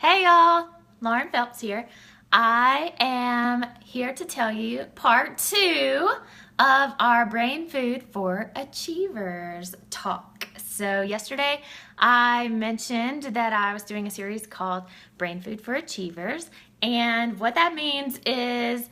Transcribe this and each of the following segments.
Hey y'all, Lauren Phelps here. I am here to tell you part 2 of our Brain Food for Achievers talk. So yesterday I mentioned that I was doing a series called Brain Food for Achievers, and what that means is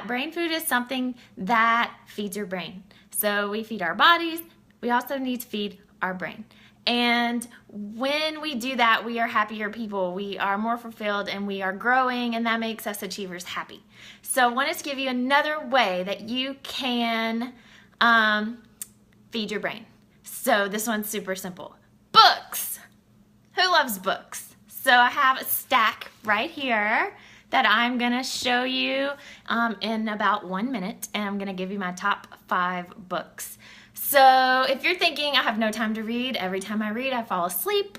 brain food is something that feeds your brain. So we feed our bodies, we also need to feed our brain. And when we do that, we are happier people. We are more fulfilled and we are growing, and that makes us achievers happy. So I wanted to give you another way that you can feed your brain. So this one's super simple. Books. Who loves books? So I have a stack right here that I'm going to show you in about 1 minute, and I'm going to give you my top 5 books. So if you're thinking, I have no time to read, every time I read I fall asleep,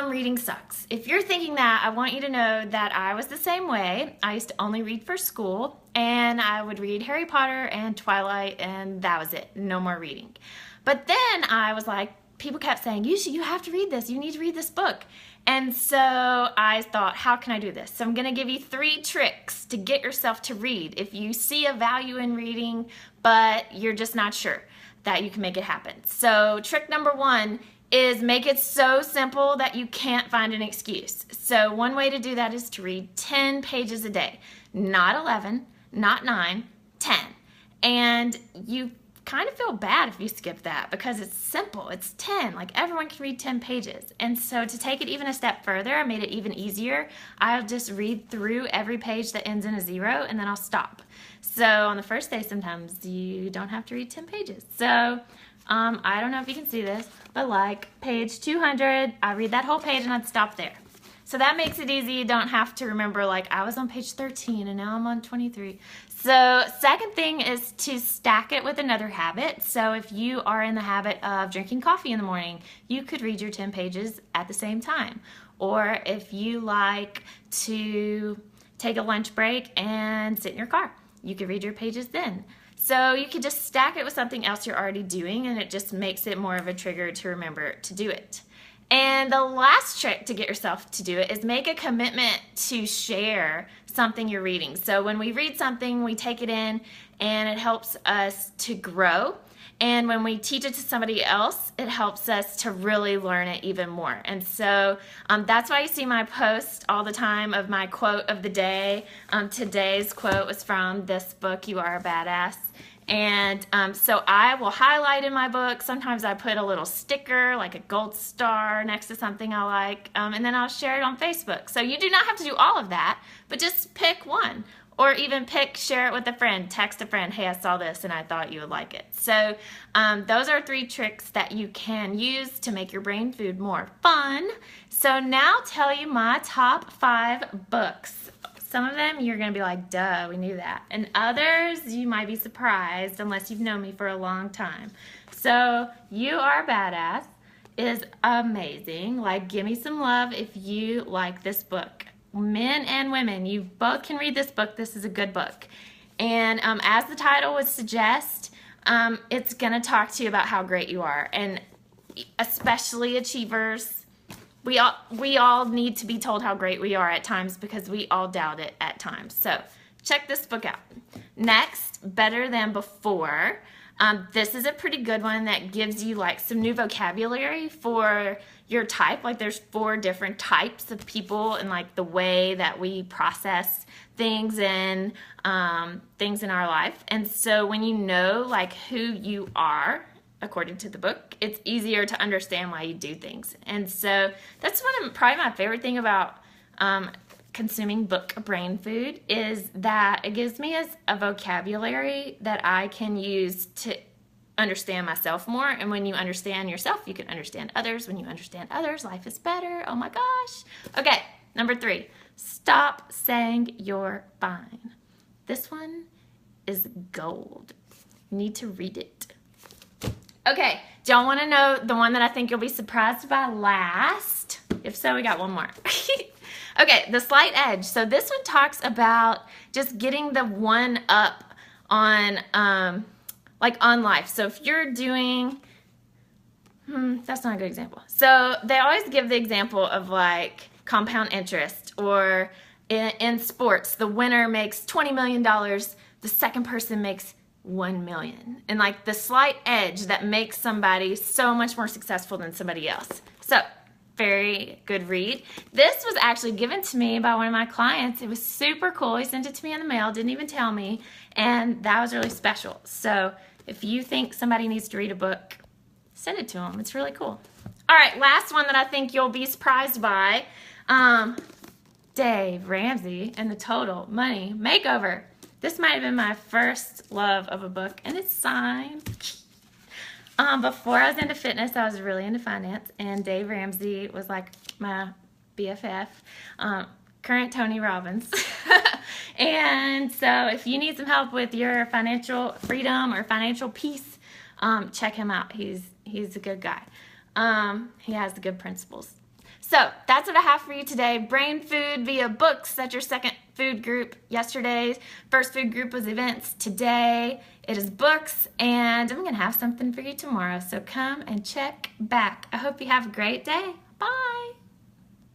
reading sucks. If you're thinking that, I want you to know that I was the same way. I used to only read for school, and I would read Harry Potter and Twilight, and that was it, no more reading. But then I was like, people kept saying, you have to read this, you need to read this book. And so I thought, how can I do this? So I'm going to give you 3 tricks to get yourself to read. If you see a value in reading, but you're just not sure that you can make it happen. So trick number 1 is make it so simple that you can't find an excuse. So one way to do that is to read 10 pages a day. Not 11, not 9, 10. And you kind of feel bad if you skip that because it's simple. It's 10. Like, everyone can read 10 pages. And so to take it even a step further, I made it even easier. I'll just read through every page that ends in a 0, and then I'll stop. So on the first day, sometimes you don't have to read 10 pages. So I don't know if you can see this, but like page 200, I read that whole page and I'd stop there. So that makes it easy. You don't have to remember, like, I was on page 13 and now I'm on 23. So second thing is to stack it with another habit. So if you are in the habit of drinking coffee in the morning, you could read your 10 pages at the same time. Or if you like to take a lunch break and sit in your car, you could read your pages then. So you could just stack it with something else you're already doing, and it just makes it more of a trigger to remember to do it. And the last trick to get yourself to do it is make a commitment to share something you're reading. So when we read something, we take it in and it helps us to grow. And when we teach it to somebody else, it helps us to really learn it even more. And so that's why you see my post all the time of my quote of the day. Today's quote was from this book, You Are a Badass. And so I will highlight in my book. Sometimes I put a little sticker, like a gold star, next to something I like, and then I'll share it on Facebook. So you do not have to do all of that, but just pick one. Or even share it with a friend, text a friend, hey, I saw this and I thought you would like it. So those are 3 tricks that you can use to make your brain food more fun. So now I'll tell you my top 5 books. Some of them you're going to be like, duh, we knew that. And others you might be surprised unless you've known me for a long time. So You Are a Badass is amazing. Like, give me some love if you like this book. Men and women, you both can read this book. This is a good book. And as the title would suggest, it's going to talk to you about how great you are. And especially achievers, we all need to be told how great we are at times because we all doubt it at times. So check this book out. Next, Better Than Before. This is a pretty good one that gives you like some new vocabulary for your type. Like, there's 4 different types of people and like the way that we process things and things in our life. And so when you know like who you are, according to the book, it's easier to understand why you do things. And so that's probably my favorite thing about consuming book brain food is that it gives me a vocabulary that I can use to understand myself more. And when you understand yourself, you can understand others. When you understand others, life is better. Oh my gosh. Okay, number 3, Stop Saying You're Fine. This one is gold. You need to read it. Okay, do y'all want to know the one that I think you'll be surprised by last? If so, we got one more. Okay, The Slight Edge. So this one talks about just getting the one up on on life. So if you're doing that's not a good example. So they always give the example of like compound interest, or in sports, the winner makes $20 million, the second person makes 1 million, and like the slight edge that makes somebody so much more successful than somebody else. So very good read. This was actually given to me by one of my clients. It was super cool. He sent it to me in the mail, didn't even tell me, and that was really special. So if you think somebody needs to read a book, send it to them. It's really cool. All right, last one that I think you'll be surprised by. Dave Ramsey and the Total Money Makeover. This might have been my first love of a book, and it's signed. Before I was into fitness, I was really into finance, and Dave Ramsey was like my BFF, current Tony Robbins. And so if you need some help with your financial freedom or financial peace, check him out. He's a good guy. He has the good principles. So that's what I have for you today. Brain food via books. That's your second food group. Yesterday's first food group was events. Today it is books, and I'm going to have something for you tomorrow. So come and check back. I hope you have a great day.